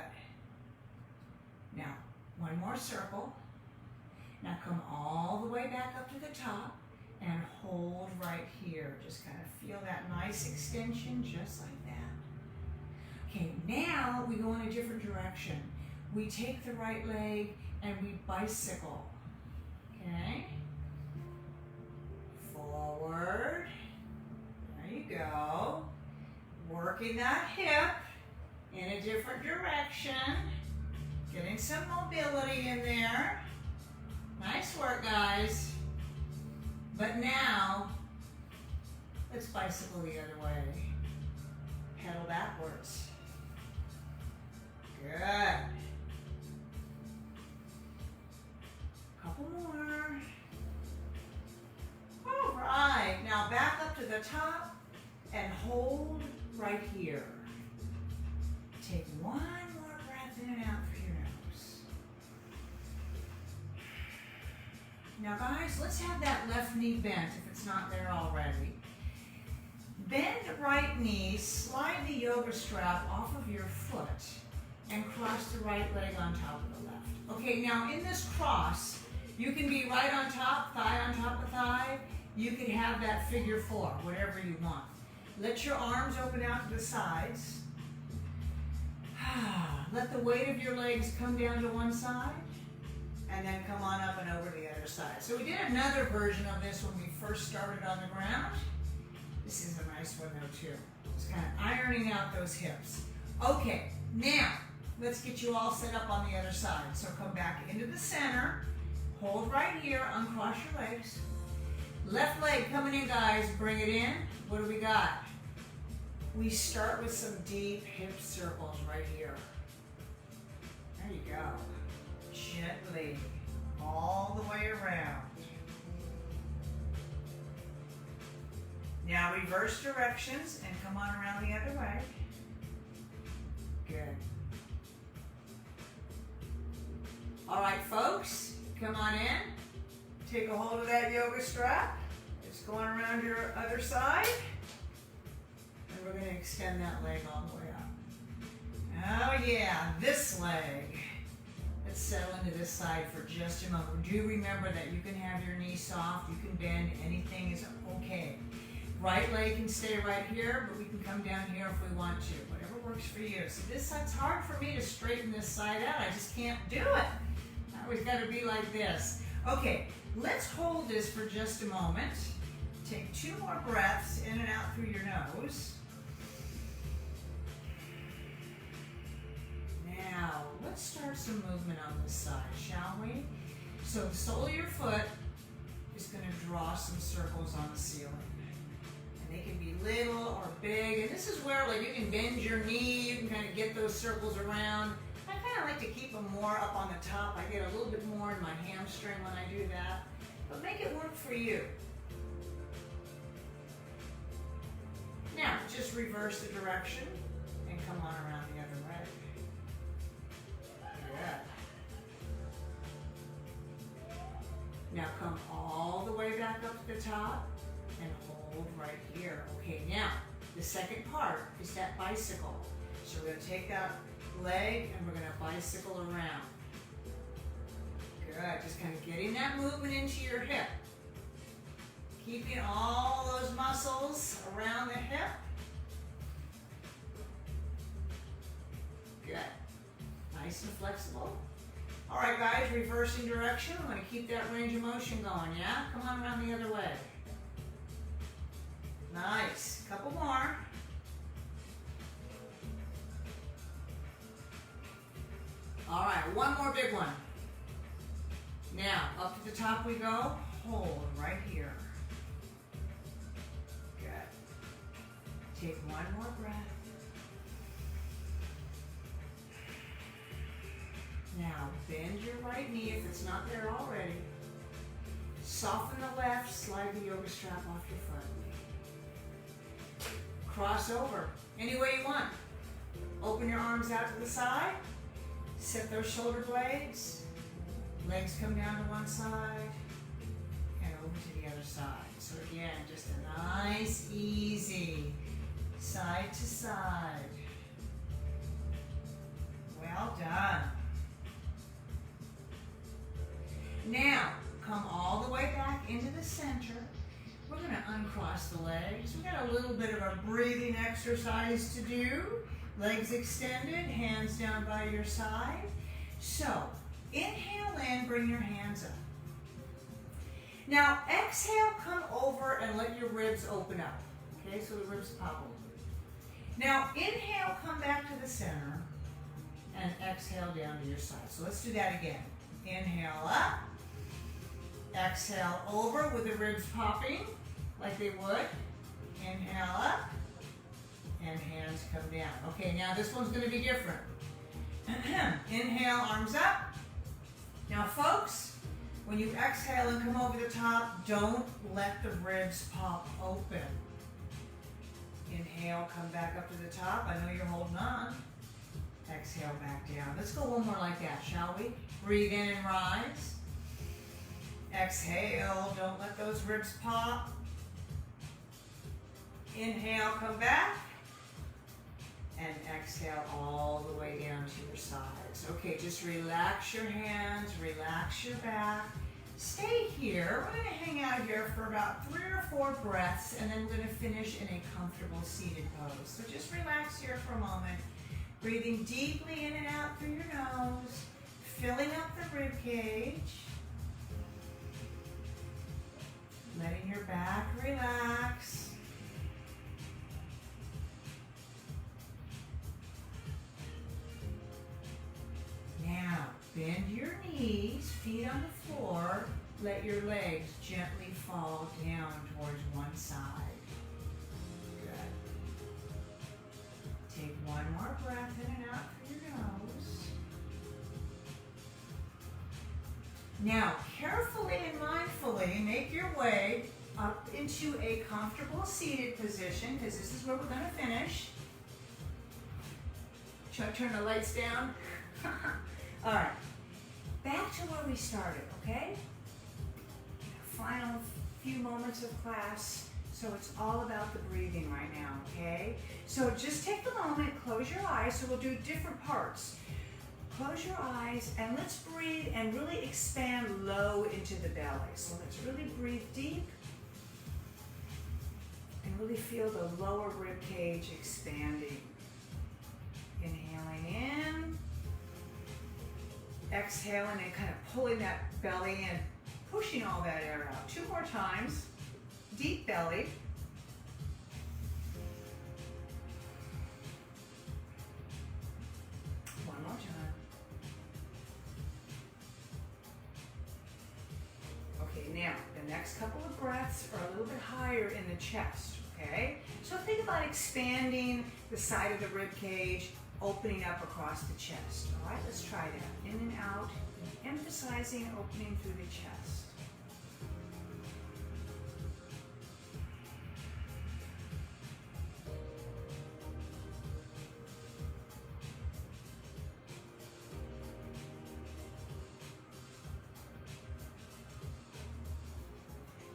Now, one more circle. Now come all the way back up to the top and hold right here. Just kind of feel that nice extension, just like that. Okay, now we go in a different direction. We take the right leg and we bicycle. Okay? Forward. There you go. Working that hip in a different direction. Getting some mobility in there. Nice work, guys. But now, let's bicycle the other way. Pedal backwards. Good. Couple more. All right, now back up to the top and hold right here. Take one more breath in and out through your nose. Now guys, let's have that left knee bent if it's not there already. Bend the right knee, slide the yoga strap off of your foot, and cross the right leg on top of the left. Okay, now in this cross, you can be right on top, thigh on top of thigh. You can have that figure four, whatever you want. Let your arms open out to the sides. Let the weight of your legs come down to one side, and then come on up and over to the other side. So we did another version of this when we first started on the ground. This is a nice one though too. Just kind of ironing out those hips. Okay, now let's get you all set up on the other side. So come back into the center, hold right here, uncross your legs. Left leg coming in, guys, bring it in. What do we got? We start with some deep hip circles right here. There you go. Gently, all the way around. Now reverse directions and come on around the other way. Good. All right, folks, come on in. Take a hold of that yoga strap. It's going around your other side. And we're going to extend that leg all the way up. Oh yeah, this leg. Let's settle into this side for just a moment. Do remember that you can have your knee soft, you can bend, anything is okay. Right leg can stay right here, but we can come down here if we want to. Whatever works for you. So this side's hard for me to straighten this side out. I just can't do it. I always got to be like this. Okay, let's hold this for just a moment. Take 2 more breaths in and out through your nose. Now, let's start some movement on this side, shall we? So the sole of your foot is going to draw some circles on the ceiling. And they can be little or big. And this is where like you can bend your knee, you can kind of get those circles around. I kind of like to keep them more up on the top. I get a little bit more in my hamstring when I do that. But make it work for you. Now, just reverse the direction and come on around the other way. Good. Now come all the way back up to the top and hold right here. Okay, now the second part is that bicycle. So we're going to take that leg and we're going to bicycle around. Good, just kind of getting that movement into your hip. Keeping all those muscles around the hip. Good. Nice and flexible. All right, guys, reversing direction. We're going to keep that range of motion going, yeah? Come on around the other way. Nice. Couple more. All right, one more big one. Now, up to the top we go. Hold right here. Good. Take one more breath. Now, bend your right knee if it's not there already. Soften the left, slide the yoga strap off your front knee. Cross over any way you want. Open your arms out to the side. Set those shoulder blades. Legs come down to one side and over to the other side. So again, just a nice, easy side to side. Well done. Now, come all the way back into the center. We're going to uncross the legs. We've got a little bit of a breathing exercise to do. Legs extended, hands down by your side. So, inhale in, bring your hands up. Now, exhale, come over and let your ribs open up. Okay, so the ribs pop open. Now, inhale, come back to the center, and exhale down to your side. So let's do that again. Inhale up. Exhale over with the ribs popping like they would. Inhale up. And hands come down. Okay, now this one's going to be different. Inhale, arms up. Now folks, when you exhale and come over the top, don't let the ribs pop open. Inhale, come back up to the top. I know you're holding on. Exhale, back down. Let's go one more like that, shall we? Breathe in and rise. Exhale, don't let those ribs pop. Inhale, come back. And exhale all the way down to your sides. Okay, just relax your hands, relax your back. Stay here. We're going to hang out here for about 3 or 4 breaths, and then we're going to finish in a comfortable seated pose. So just relax here for a moment. Breathing deeply in and out through your nose, filling up the rib cage. Letting your back relax. Now, bend your knees, feet on the floor. Let your legs gently fall down towards one side. Good. Take one more breath in and out through your nose. Now, carefully and mindfully make your way up into a comfortable seated position, because this is where we're going to finish. Should I turn the lights down? All right, back to where we started, okay? Final few moments of class, so it's all about the breathing right now, okay? So just take a moment, close your eyes, so we'll do different parts. Close your eyes and let's breathe and really expand low into the belly. So let's really breathe deep and really feel the lower rib cage expanding. Inhaling in. Exhaling and kind of pulling that belly in, pushing all that air out. 2 more times. Deep belly. One more time. Okay, now the next couple of breaths are a little bit higher in the chest, okay? So think about expanding the side of the rib cage, opening up across the chest. All right, let's try that. In and out, emphasizing opening through the chest.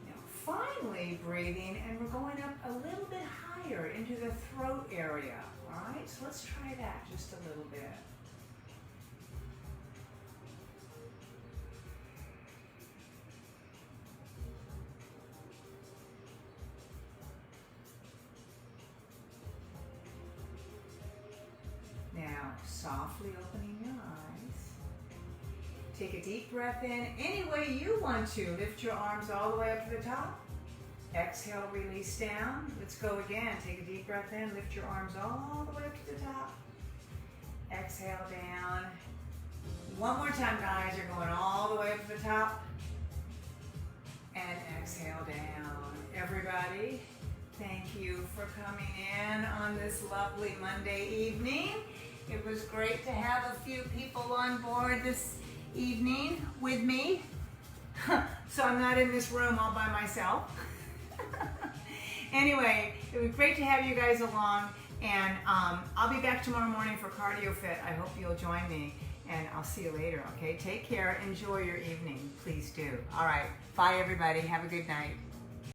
Now, finally breathing, and we're going up a little bit higher into the throat area. All right, so let's try that just a little bit. Now, softly opening your eyes. Take a deep breath in any way you want to. Lift your arms all the way up to the top. Exhale, release down. Let's go again. Take a deep breath in. Lift your arms all the way up to the top. Exhale down. One more time, guys. You're going all the way up to the top. And exhale down. Everybody, thank you for coming in on this lovely Monday evening. It was great to have a few people on board this evening with me. So I'm not in this room all by myself. Anyway, it was great to have you guys along, and I'll be back tomorrow morning for Cardio Fit. I hope you'll join me, and I'll see you later, okay? Take care. Enjoy your evening. Please do. All right. Bye, everybody. Have a good night.